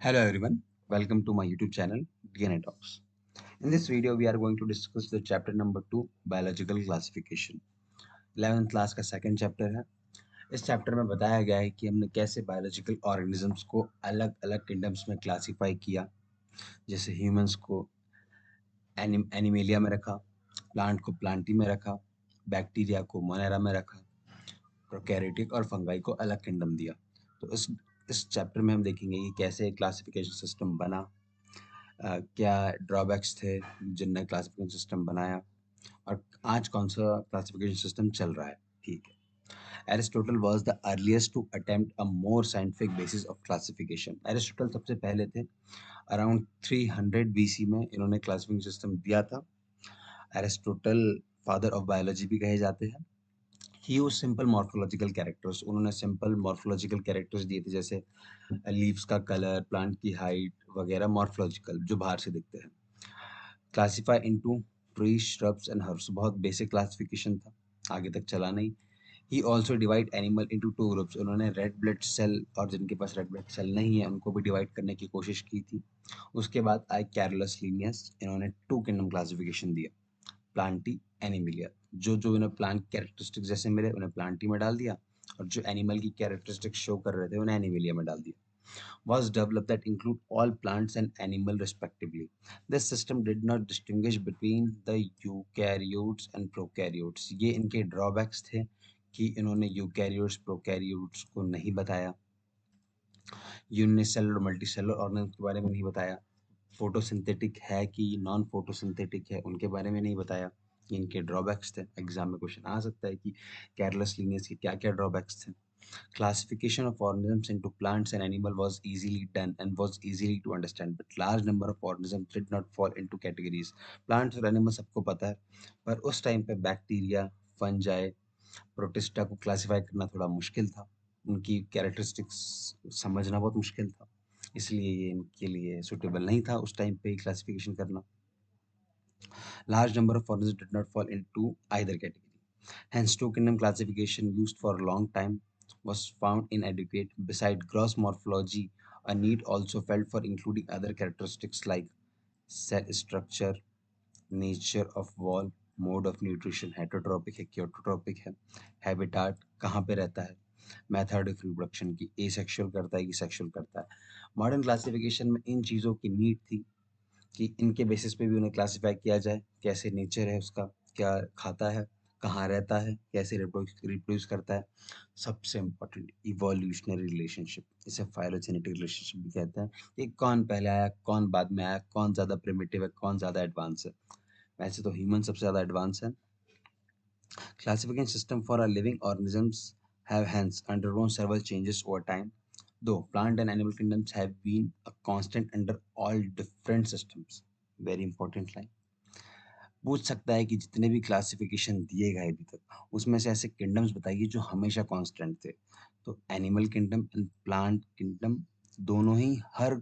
Hello everyone, welcome to my YouTube channel DNA Talks. In this video, we are going to discuss the chapter number 2 Biological Classification. 11th class का second chapter है। इस chapter में बताया गया है कि हमने कैसे बायोलॉजिकल ऑर्गेनिजम्स को अलग अलग किंगडम्स में क्लासीफाई किया। जैसे ह्यूमंस को एनिमेलिया में रखा, प्लांट को प्लांटी में रखा, बैक्टीरिया को मोनेरा में रखा, प्रोकैरियोटिक और फंगाई को अलग किंगडम दिया। तो इस चैप्टर में हम देखेंगे कि कैसे क्लासिफिकेशन सिस्टम बना, क्या ड्रॉबैक्स थे जिनने क्लासिफिकेशन सिस्टम बनाया, और आज कौन सा क्लासिफिकेशन सिस्टम चल रहा है। ठीक है। Aristotle was the earliest to attempt a more scientific basis of classification. Aristotle सबसे पहले थे। अराउंड 300 बीसी में इन्होंने क्लासिफिकेशन सिस्टम दिया था। एरिस्टोटल फादर ऑफ बायोलॉजी भी कहे जाते हैं। ही यूज्ड सिंपल मॉर्फोलॉजिकल कैरेक्टर्स। उन्होंने सिंपल मॉर्फोलॉजिकल कैरेक्टर्स दिए थे, जैसे लीव्स का कलर, प्लांट की हाइट वगैरह, मॉर्फोलॉजिकल जो बाहर से दिखते हैं। Classify into tree, shrubs and herbs, बहुत बेसिक क्लासिफिकेशन था, आगे तक चला नहीं। He also divide animal into two groups. उन्होंने रेड ब्लड सेल और जिनके पास रेड ब्लड सेल नहीं है उनको भी डिवाइड करने की कोशिश की थी। उसके बाद आए कैरोलस लीनियस। इन्होंने टू किंगडम क्लासिफिकेशन दिया, प्लांटी, एनिमिलिया। जो जो इन्हें प्लांट कैरेक्टरिस्टिक जैसे मिले उन्हें प्लांटी में डाल दिया, और जो एनिमल की कैरेक्टरिस्टिक शो कर रहे थे उन्हें एनिमिलिया में डाल दिया। Was developed that include all plants and animal respectively. This system did not distinguish between the eukaryotes and prokaryotes. ये इनके ड्रॉबैक्स थे कि इन्होंने यूकैरियोट्स प्रोकैरियोट्स को नहीं बताया, यूनिसेलुलर मल्टीसेलुलर ऑर्गेनिज्म के बारे में नहीं बताया, फोटोसिंथेटिक है कि नॉन फोटोसिंथेटिक है उनके बारे में नहीं बताया। इनके ड्रॉबैक्स थे। एग्जाम में क्वेश्चन आ सकता है कि कैरलस लीनियस के क्या क्या ड्रॉबैक्स थे। Classification of organisms into plants and animals was easily done and was easily to understand, but large number of organisms did not fall into categories. Plants और animals सबको पता है, पर उस टाइम पे बैक्टीरिया, फंजाई, प्रोटिस्टा को classify करना थोड़ा मुश्किल था। उनकी कैरेक्टरिस्टिक्स समझना बहुत मुश्किल था, इसलिए ये इनके लिए सुटेबल नहीं था उस टाइम पे क्लासिफिकेशन करना। Large number of organisms did not fall into either category. Hence, two kingdom classification used for a long time was found inadequate. Beside gross morphology, a need also felt for including other characteristics like cell structure, nature of wall, mode of nutrition, heterotrophic है कि autotrophic है, habitat कहाँ पे रहता है, method of reproduction की asexual करता है कि सेक्सुअल करता है। मॉडर्न क्लासिफिकेशन में इन चीज़ों की नीड थी कि इनके बेसिस पे भी उन्हें क्लासिफाई किया जाए, कैसे नेचर है उसका, क्या खाता है, कहाँ रहता है, कैसे रिप्रोड्यूस करता है। सबसे इम्पोर्टेंट इवोल्यूशनरी रिलेशनशिप, इसे फाइलोजेनेटिक रिलेशनशिप भी कहते हैं। ये कौन पहले आया, कौन बाद में आया, कौन ज़्यादा प्रिमिटिव है, कौन ज़्यादा एडवांस है। वैसे तो ह्यूमन सबसे ज़्यादा एडवांस है। Classification system for our living organisms have hence undergone several changes over time, though plant and animal kingdoms have been a constant under all different systems. Very important line. पूछ सकता है कि जितने भी classification दिए गए अभी तक उसमें से ऐसे किंगडम्स बताइए जो हमेशा कांस्टेंट थे। तो animal kingdom and plant kingdom दोनों ही हर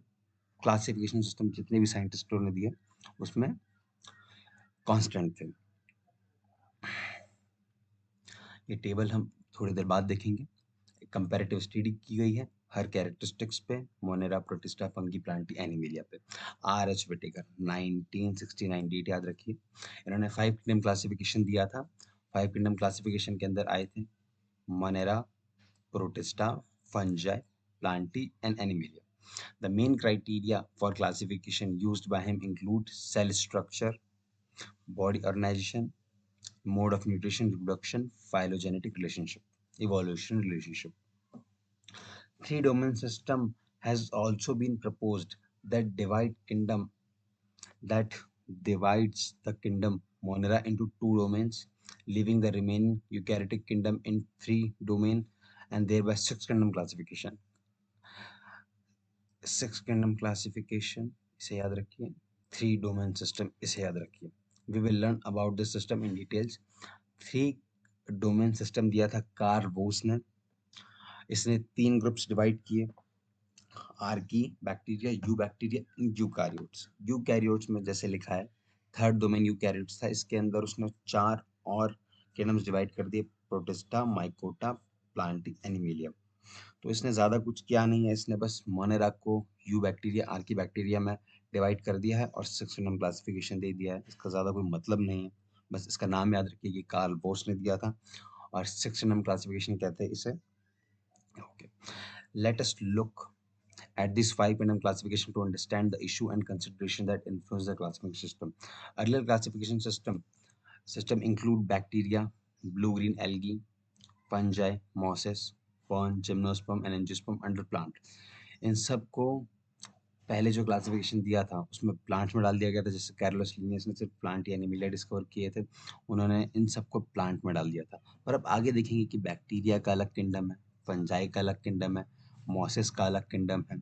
क्लासिफिकेशन सिस्टम जितने भी साइंटिस्टों ने दिए उसमें कांस्टेंट थे। ये टेबल हम थोड़ी देर बाद देखेंगे। कंपैरेटिव स्टडी की गई है हर कैरेक्टरिस्टिक्स पे, Monera, protista, fungi, Plantae, Animalia पे। आर एच विटेकर 1969 डेट याद रखिए। इन्होंने 5 किंगडम क्लासिफिकेशन दिया था। 5 किंगडम क्लासिफिकेशन के अंदर आए थे Monera, protista, fungi, Plantae and Animalia. The main criteria for classification used by him include cell structure, body organization, mode of nutrition, reproduction, phylogenetic relationship, evolution relationship. Three domain system has also been proposed that that divides the kingdom Monera into two domains, leaving the remaining eukaryotic kingdom in three domain, and thereby six kingdom classification. Six kingdom classification इसे याद रखिए, three domain system इसे याद रखिए। We will learn about this system in details. Three domain system दिया था Karl वोस ने। इसने तीन ग्रुप्स डिवाइड किए, Archie bacteria, you bacteria, eukaryotes. Eukaryotes में जैसे लिखा है थर्ड डोमेन यूकैरियोट्स था, इसके अंदर उसने चार और किंगडम्स डिवाइड कर दिए, प्रोटिस्टा, माइकोटा, प्लांटी, एनिमिलिया। तो इसने ज़्यादा कुछ किया नहीं है, इसने बस मोनेरा को यू बैक्टीरिया आर्की बैक्टीरिया में डिवाइड कर दिया है और 6 नंबर क्लासिफिकेशन दे दिया है। इसका ज़्यादा कोई मतलब नहीं है, बस इसका नाम याद रखिए कि कार्ल बोस ने दिया था और 6 नंबर क्लासिफिकेशन कहते हैं इसे। Okay, let us look at this 5 classification to understand the issue and consideration that influence the classification system. Earlier classification system include bacteria, blue-green algae, fungi, mosses, fern, gymnosperm and angiosperm under plant. इन सब को पहले जो classification दिया था उसमें plants में डाल दिया गया था, जैसे कैरोलस लिनियस ने सिर्फ प्लांट या एनिमिलिया डिस्कवर किए थे, उन्होंने इन सबको प्लांट में डाल दिया था। पर अब आगे देखेंगे कि बैक्टीरिया का अलग किंगडम है, फंजाई का अलग किंगडम है, मॉसेस का अलग किंगडम है,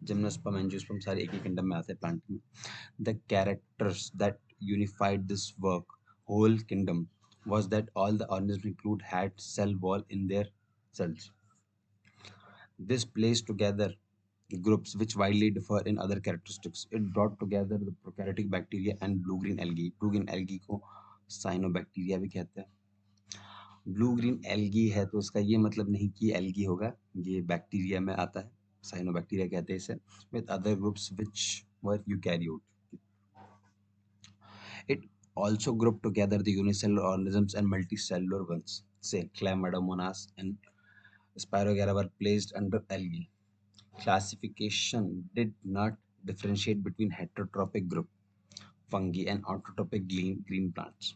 जिम्नोस्पर्म एंजियोस्पर्म सारे एक ही किंगडम में आते हैं प्लांट में। The characters that unified this work whole kingdom was that all the organisms include had cell wall in their cells. This placed together groups which widely differ in other characteristics. It brought together the prokaryotic bacteria and blue-green algae. Blue-green algae को cyanobacteria भी कहते हैं। Blue green algae है तो उसका ये मतलब नहीं कि एल्गी होगा, ये बैक्टीरिया में आता है, साइनोबैक्टीरिया कहते हैं इसे, with other groups which were eukaryote. It also grouped together the unicellular organisms and multicellular ones, say Chlamydomonas and Spirogyra were placed under algae. Classification did not differentiate between heterotrophic group fungi and autotrophic green plants,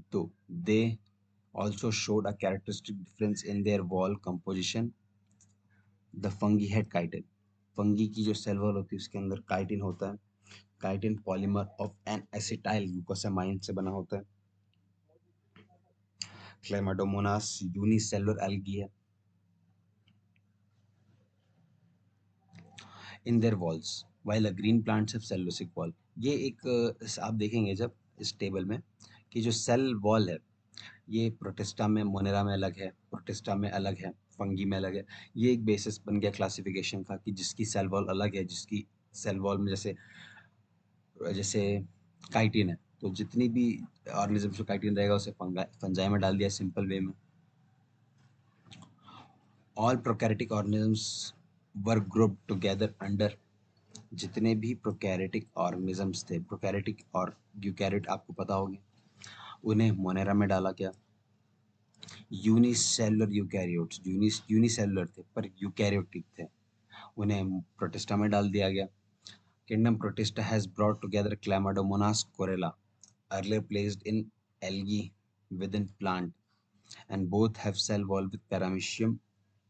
though they also showed a characteristic difference in their wall composition. The fungi had chitin. Fungi की जो cell wall होती है उसके अंदर chitin होता है। Chitin polymer of N acetyl glucosamine से बना होता है। क्लेमाडोमोनास यूनिसेलुलर एल्गी है। In their walls while a green plants have cellulosic wall. ये एक आप देखेंगे जब इस टेबल में कि जो सेल वॉल है ये प्रोटिस्टा में मोनेरा में अलग है, प्रोटिस्टा में अलग है, फंगी में अलग है। ये एक बेसिस बन गया क्लासिफिकेशन का कि जिसकी सेल वॉल अलग है, जिसकी सेल वॉल में जैसे जैसे काइटिन है तो जितनी भी ऑर्गेनिज्म में काइटिन रहेगा उसे फंजाई में डाल दिया सिंपल वे में। ऑल प्रोकैरियोटिक ऑर्गेनिजम्स वर ग्रुप्ड टुगेदर अंडर, जितने भी प्रोकैरियोटिक ऑर्गेनिजम्स थे, प्रोकैरियोटिक और यूकैरियोट आपको पता होंगे, उन्हें मोनेरा में डाला गया। यूनिसेलुलर यूकैरियोट्स यूनिसेलुलर थे पर यूकैरियोटिक थे, उन्हें प्रोटिस्टा में डाल दिया गया। Kingdom Protista has brought together Chlamydomonas corella, earlier placed in algae within plant, and both have cell wall with paramecium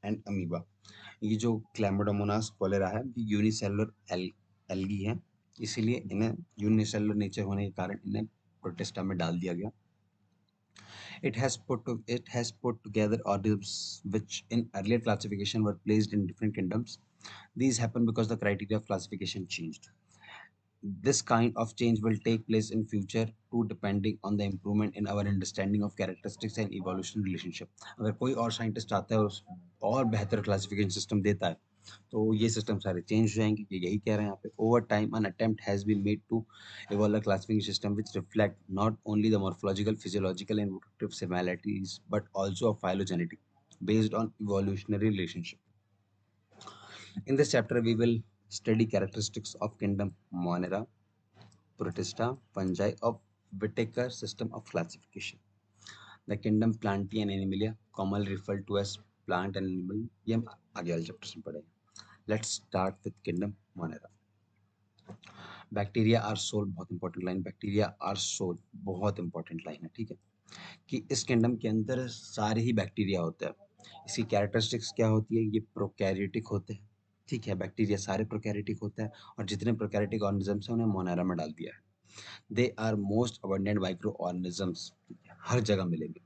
and amoeba. ये जो क्लैमिडोमोनास कोलेरा है ये यूनिसेलुलर एल्गी है, इसीलिए इन्हें यूनिसेलुलर नेचर होने के कारण इन्हें प्रोटिस्टा में डाल दिया गया। It has put together organisms which in earlier classification were placed in different kingdoms. These happened because the criteria of classification changed. This kind of change will take place in future too, depending on the improvement in our understanding of characteristics and evolution relationship. अगर कोई और scientist आता है और और बेहतर classification system देता है तो ये सिस्टम सारे चेंज हो जाएंगे, ये यही कह रहे हैं यहाँ पे। Over time an attempt has been made to evolve a classification system which reflect not only the morphological, physiological and evolutive similarities but also a phylogenetic based on evolutionary relationship. In this chapter we will study characteristics of kingdom Monera, Protista, fungi of Whittaker system of classification. The kingdom Plantae and Animalia, commonly referred to as plant and animal, ये हम आगे वाले chapter में पढ़ेंगे। Let's start with kingdom Monera. Bacteria are sole, बहुत important line, bacteria are sole बहुत important line है, ठीक है, कि इस किंगडम के अंदर सारे ही बैक्टीरिया होते हैं। इसकी कैरेक्टरिस्टिक्स क्या होती है, ये प्रोकैरियोटिक होते हैं, ठीक है, बैक्टीरिया सारे प्रोकैरियोटिक होते हैं और जितने प्रोकैरियोटिक ऑर्गेनिजम्स हैं उन्हें मोनेरा में डाल दिया है। They are most abundant microorganisms, हर जगह मिलेंगे।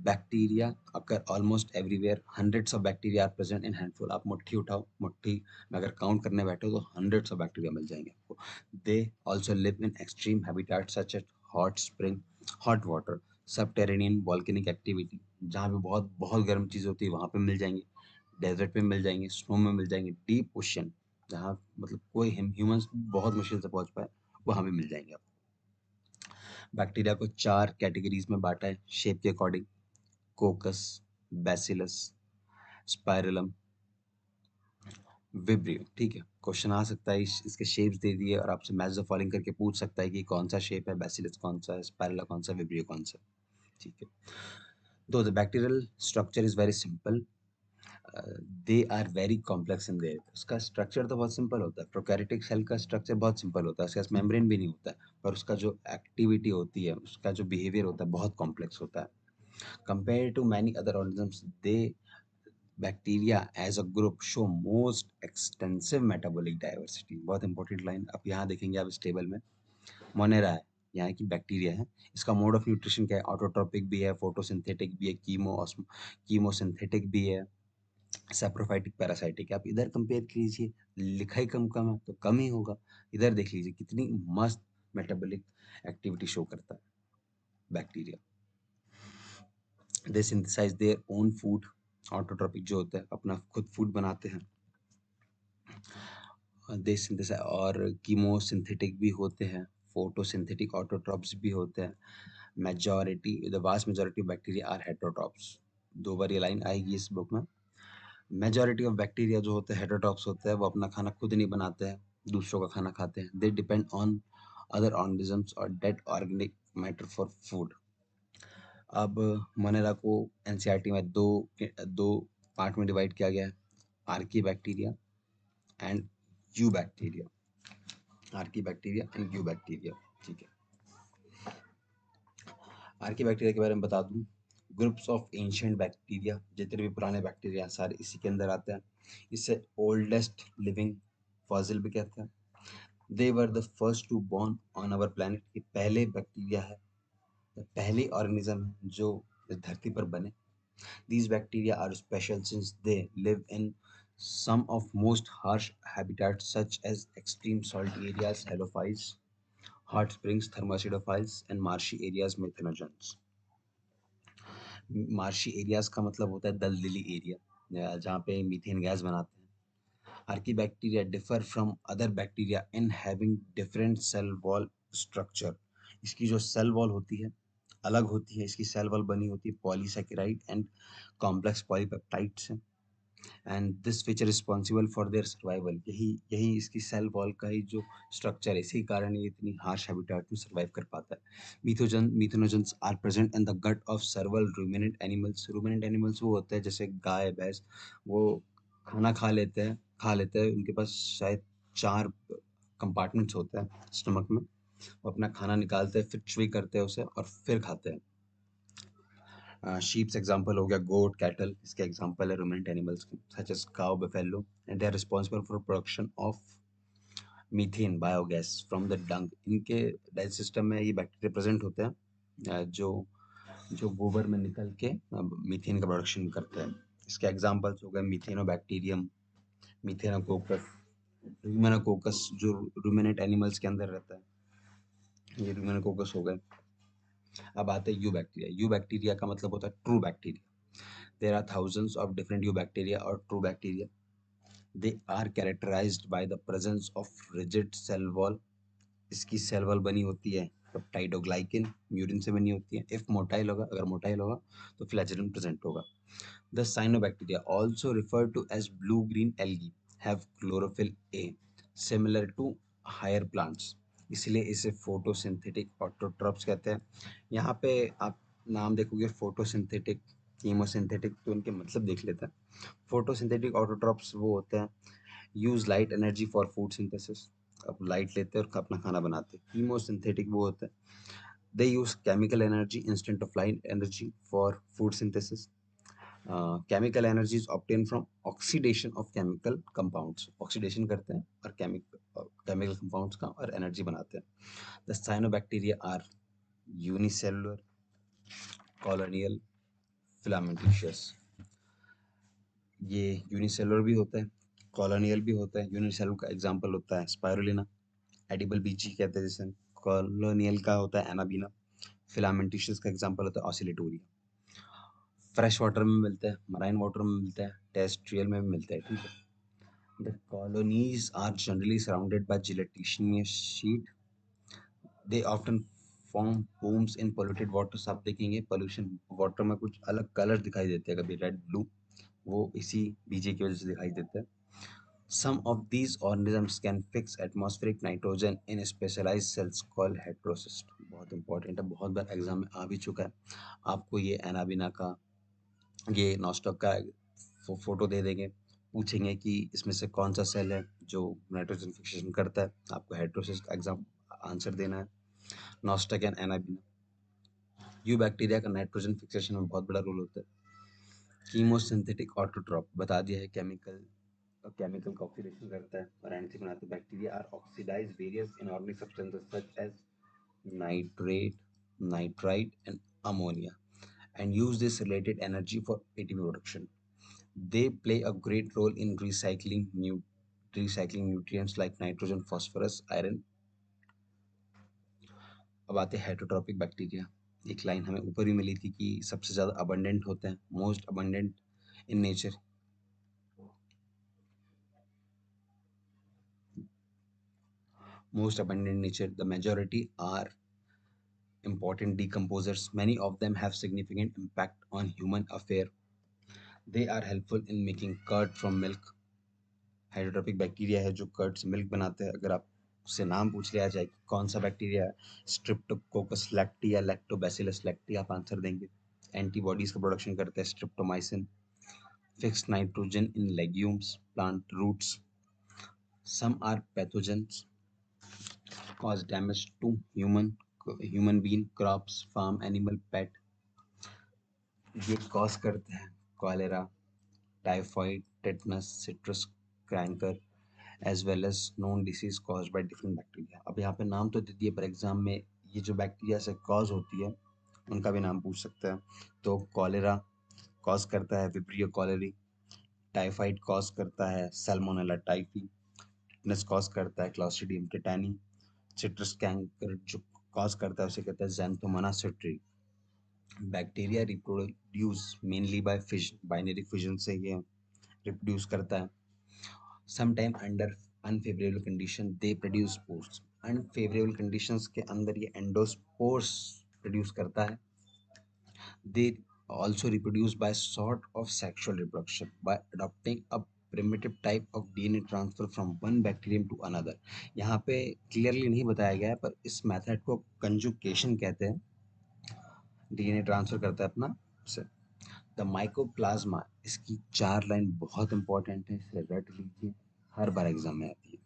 Bacteria occur almost everywhere, hundreds of bacteria are present in handful. आप मुट्ठी उठाओ, मुट्ठी में अगर काउंट करने बैठो तो हंड्रेड्स ऑफ बैक्टीरिया मिल जाएंगे आपको। They also live in extreme habitat such as hot spring, hot water, subterranean volcanic activity, जहाँ पे बहुत बहुत गर्म चीज़ होती है वहाँ पे मिल जाएंगे, डेजर्ट पे मिल जाएंगे, स्नो में मिल जाएंगे, डीप ओशन जहाँ मतलब कोई ह्यूमंस बहुत मुश्किल से पहुँच पाए वहाँ पे मिल जाएंगे आपको। बैक्टीरिया को 4 कैटेगरीज में बांटा है शेप के अकॉर्डिंग: कोकस, बैसिलस, स्पाइरलम, विब्रियो। ठीक है, क्वेश्चन आ सकता है, इसके शेप्स दे दिए और आपसे मैच द फॉलोइंग करके पूछ सकता है कि कौन सा शेप है, बैसिलस कौन सा है, स्पाइरला कौन सा, विब्रियो कौन सा। ठीक है, तो the bacterial structure is very simple, they are very complex in their. उसका स्ट्रक्चर तो बहुत सिंपल होता है, प्रोकैरियोटिक सेल का स्ट्रक्चर बहुत सिंपल होता है, उसके पास मेम्ब्रेन भी नहीं होता है, पर उसका जो एक्टिविटी होती है, उसका जो बिहेवियर होता है, बहुत कॉम्प्लेक्स होता है। Compare to many other organisms, they bacteria as a group show most extensive metabolic diversity. बहुत इंपॉर्टेंट लाइन आप यहाँ देखेंगे, आप इस टेबल में मोनेरा है, यहाँ की बैक्टीरिया है। इसका मोड ऑफ न्यूट्रिशन क्या है? ऑटोट्रोपिक भी है, फोटोसिंथेटिक भी है, कीमोसिंथेटिक भी है, सैप्रोफाइटिक, पैरासाइटिक। आप इधर कंपेयर कीजिए, लिखा ही कम कम है तो कम ही होगा। इधर देख लीजिए कितनी मस्त मेटाबॉलिक एक्टिविटी शो करता है bacteria. They synthesise their own food, autotrophic जो होता है अपना खुद फूड बनाते हैं। दे सिंथेसाइज और कीमोसिंथेटिक भी होते हैं, फोटोसिंथेटिक ऑटोट्रॉप्स भी होते हैं। Majority, the vast majority of bacteria are heterotrophs. दो बार ये लाइन आएगी इस बुक में। मेजॉरिटी ऑफ बैक्टीरिया जो होते हैं हेटेरोट्रॉप्स होते हैं, वो अपना खाना खुद नहीं बनाते हैं, दूसरों का खाना खाते हैं। They depend on other organisms और dead organic matter for food. अब मोनेरा को एनसीईआरटी में दो पार्ट में डिवाइड किया गया है, archaebacteria and eubacteria. Archaebacteria and eubacteria. ठीक है, आर्की बैक्टीरिया के बारे में बता दूं, ग्रुप्स ऑफ एंशिएंट बैक्टीरिया, जितने भी पुराने बैक्टीरिया सारे इसी के अंदर आते हैं। इसे ओल्डेस्ट लिविंग फॉसिल भी कहते हैं। They were the first to born on our planet. ये पहले बैक्टीरिया है, पहले ऑर्गेनिज्म है जो इस धरती पर बने। These bacteria are special since they live in some of most harsh habitats such as extreme salty areas, halophiles, hot springs, thermoacidophiles, and marshy areas, methanogens. Marshy areas का मतलब होता है दलदली एरिया, जहाँ पे मीथेन गैस बनाते हैं। Archaebacteria differ from other bacteria in having different cell wall structure. इसकी जो सेल वॉल होती है अलग होती है, इसकी सेल वॉल बनी होती है पॉलीसैकेराइड एंड कॉम्प्लेक्स पॉलीपेप्टाइड से। And this feature responsible for their survival. यही यही इसकी सेल वॉल का ही जो स्ट्रक्चर है, इसी कारण ये इतनी हार्श हैबिटेट में सर्वाइव कर पाता है। Methanogens are present in the gut of several ruminant animals. Ruminant animals वो होते हैं जैसे गाय भैंस, वो खाना खा लेते हैं, उनके पास शायद 4 कंपार्टमेंट्स होते हैं स्टमक में। वो अपना खाना निकालते हैं, फिर च्युई करते हैं उसे और फिर खाते हैं। शीप्स एग्जांपल हो गया, गोट, कैटल इसके एग्जांपल है रूमिनेंट एनिमल्स के, such as cow, buffalo, and they are responsible for production of methane biogas from the dung. इनके डाइजेस्ट सिस्टम में ये बैक्टीरिया प्रेजेंट होते हैं, जो जो गोबर में निकल के मीथेन का प्रोडक्शन करते हैं। इसके एग्जांपल्स हो गए मीथेनोबैक्टीरियम, मीथेनोकोकस, रूमेनोकोकस जो रूमिनेंट एनिमल्स के अंदर रहता है, ये रूमेनोकोकस हो गए। अब आते हैं यू बैक्टीरिया। यू बैक्टीरिया का मतलब होता है true bacteria. There are thousands of different eubacteria और true bacteria. They are characterized by the presence of rigid cell wall. इसकी सेल वॉल बनी होती है पेप्टाइडोग्लाइकेन, म्यूरिन से बनी होती है। इफ मोटाइल होगा, अगर मोटाइल होगा तो फ्लैजेलन प्रेजेंट होगा। The cyanobacteria, also referred to as blue-green algae, have chlorophyll A, similar to higher plants. इसलिए इसे फोटोसिंथेटिक ऑटोट्रॉप्स कहते हैं। यहाँ पे आप नाम देखोगे फोटोसिंथेटिक, कीमोसिंथेटिक, तो इनके मतलब देख लेते हैं। फोटोसिंथेटिक ऑटोट्रॉप्स वो होते हैं use light energy for food synthesis, अब लाइट लेते हैं और अपना खाना बनाते हैं। कीमोसिंथेटिक वो होता है they use chemical energy instead of light energy for food synthesis. Chemical energy is obtained from oxidation of chemical compounds. Oxidation करते हैं और केमिकल कंपाउंड्स का और एनर्जी बनाते हैं। The cyanobacteria are unicellular, colonial, filamentous. ये यूनिसेलुलर भी होता है, कॉलोनियल भी होता है। यूनिसेलुलर का एग्जांपल होता है स्पाइरुलिना, एडिबल बीची कहते हैं जिसे। कॉलोनियल का होता है एनाबीना। फिलामेंटिशियस का एग्जांपल होता है ऑसिलेटोरिया। फ्रेश वाटर में मिलता है, मराइन वाटर में मिलता है, टेरेस्ट्रियल में भी मिलता है। ठीक है, the colonies are generally surrounded by gelatinous sheet. They often form blooms in polluted water. आप देखेंगे पोल्यूशन वाटर में कुछ अलग कलर दिखाई देते हैं, कभी रेड ब्लू, वो इसी बीजे की वजह से दिखाई देता है। Some of these organisms can fix atmospheric nitrogen in specialized cells called heterocyst। बहुत इंपॉर्टेंट है, बहुत बार एग्जाम में आ भी चुका है। आपको ये एनाबिना का, ये नॉस्टॉक का फोटो दे देंगे, पूछेंगे कि इसमें से कौन सा सेल है जो नाइट्रोजन फिक्सेशन करता है, आपको हेटेरोसिस का एग्जाम आंसर देना है। Nostoc and Anabaena, you bacteria का नाइट्रोजन फिक्सेशन में बहुत बड़ा रोल होता है। कीमोसिंथेटिक ऑटोट्रॉप बता दिया है, केमिकल का ऑक्सीडेशन करता है और एंटी बनाते हैं। Bacteria are oxidise various inorganic substances such as nitrate, nitrite and ammonia and use this related energy for ATP production. They play a great role in recycling nutrients like nitrogen, phosphorus, iron। अब आते हैं heterotrophic bacteria. एक line हमें ऊपर भी मिली थी कि सबसे ज़्यादा अबंडेंट होते हैं, most abundant in nature. Most abundant in nature, the majority are important decomposers. Many of them have significant impact on human affair. They are helpful in making curd from milk। Hydrotropic bacteria है जो curd से milk बनाते हैं। अगर आप उससे नाम पूछ लिया जाए कि कौन सा बैक्टीरिया है, स्ट्रिप्टोकोकस लैक्टी या लैक्टोबैसिलस लैक्टी, आप आंसर देंगे। एंटीबॉडीज का प्रोडक्शन करते हैं streptomycin. Fix nitrogen in legumes, plant roots. Some are pathogens, cause damage to human being, crops, farm animal, pet। ये कॉज करते हैं cholera, typhoid, tetanus, citrus canker, as well as known disease cause by different bacteria. अब यहाँ पे नाम तो दे दिए, पर एग्जाम में ये जो बैक्टीरिया से कॉज होती है उनका भी नाम पूछ सकता है। तो कॉलेरा कॉज करता है विब्रियो कॉलेरी, टाइफाइड कॉज करता है सैल्मोनेला टाइफी, टेटनस कॉज करता है क्लॉस्ट्रिडियम टेटानी, सिट्रस कैंकर जो कॉज करता है उसे कहते हैं Xanthomonas citri. Bacteria reproduce mainly by fission, binary fission से ये रिप्रोड्यूस करता है। Sometime under unfavourable condition they produce spores. Unfavourable conditions के अंदर ये एंडोस्पोर्स प्रोड्यूस करता है। They also reproduce by sort of sexual reproduction by adopting a primitive type of DNA transfer from one bacterium to another। यहाँ पे clearly नहीं बताया गया है, पर इस मेथड को कंजुकेशन कहते हैं। डीएनए ट्रांसफर करता है अपना से। द माइकोप्लाज्मा, इसकी 4 लाइन बहुत इंपॉर्टेंट है, इसे रट लीजिए, हर बार एग्जाम में आती है।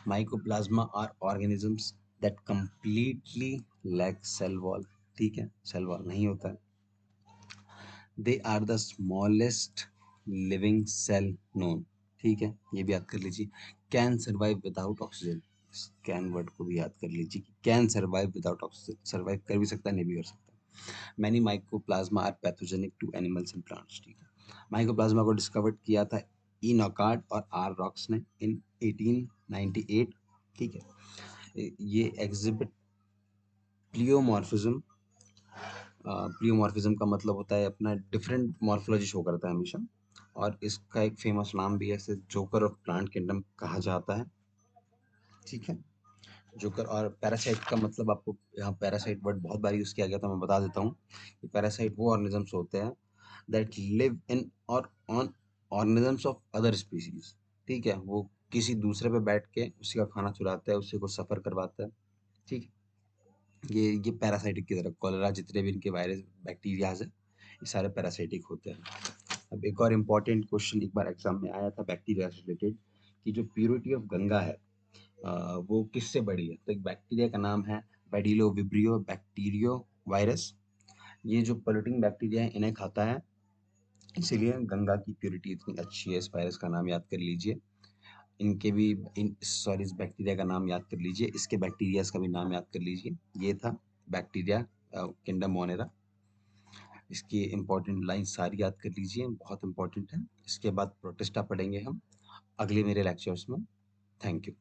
Mycoplasma are organisms that completely lack cell wall. ठीक है, सेल वॉल नहीं होता है। They are the smallest living cell known. ठीक है, ये भी याद कर लीजिए। Can survive without oxygen, can word को भी याद कर लीजिए कि can survive without oxygen, survive कर भी सकता है, नहीं भी कर सकता। Many mycoplasma are pathogenic to animals and plants. ठीक है, माइकोप्लाज्मा को डिस्कवर किया था ई नॉकार्ड और आर रॉक्स ने इन 1898। ठीक है, ये एग्जिबिट प्लियोमॉर्फिज्म। प्लियोमॉर्फिज्म का मतलब होता है अपना डिफरेंट मॉर्फोलॉजी शो करता है हमेशा। और इसका एक फेमस नाम भी है, इसे जोकर ऑफ प्लांट किंगडम कहा जाता है। ठीक है, जोकर। और पैरासाइट का मतलब आपको यहाँ पैरासाइट वर्ड बहुत बार यूज किया गया, तो मैं बता देता हूँ कि पैरासाइट वो ऑर्गेनिजम्स होते हैं दैट लिव इन और on organisms of other species. ठीक है, वो किसी दूसरे पे बैठ के उसी का खाना चुराता है, उसी को सफर करवाता है। ठीक है, ये पैरासाइटिक की तरह कॉलेरा जितने भी इनके वायरस बैक्टीरियाज है, ये सारे पैरासाइटिक होते हैं। अब एक और इम्पॉर्टेंट क्वेश्चन एक बार एग्जाम में आया था बैक्टीरिया से रिलेटेड, कि जो प्योरिटी ऑफ गंगा है वो किससे बड़ी है। तो एक बैक्टीरिया का नाम है बेडिलो विब्रियो बैक्टीरियो वायरस। ये जो पोल्यूटिंग बैक्टीरिया है इन्हें खाता है, इसीलिए गंगा की प्योरिटी इतनी अच्छी है। इस वायरस का नाम याद कर लीजिए। इनके भी इस बैक्टीरिया का नाम याद कर लीजिए, इसके बैक्टीरियाज का भी नाम याद कर लीजिए। ये था बैक्टीरिया किंगडम मोनेरा। इसकी इंपॉर्टेंट लाइन सारी याद कर लीजिए, बहुत इंपॉर्टेंट है। इसके बाद प्रोटिस्टा पढ़ेंगे हम अगले मेरे लेक्चर्स में। Thank you.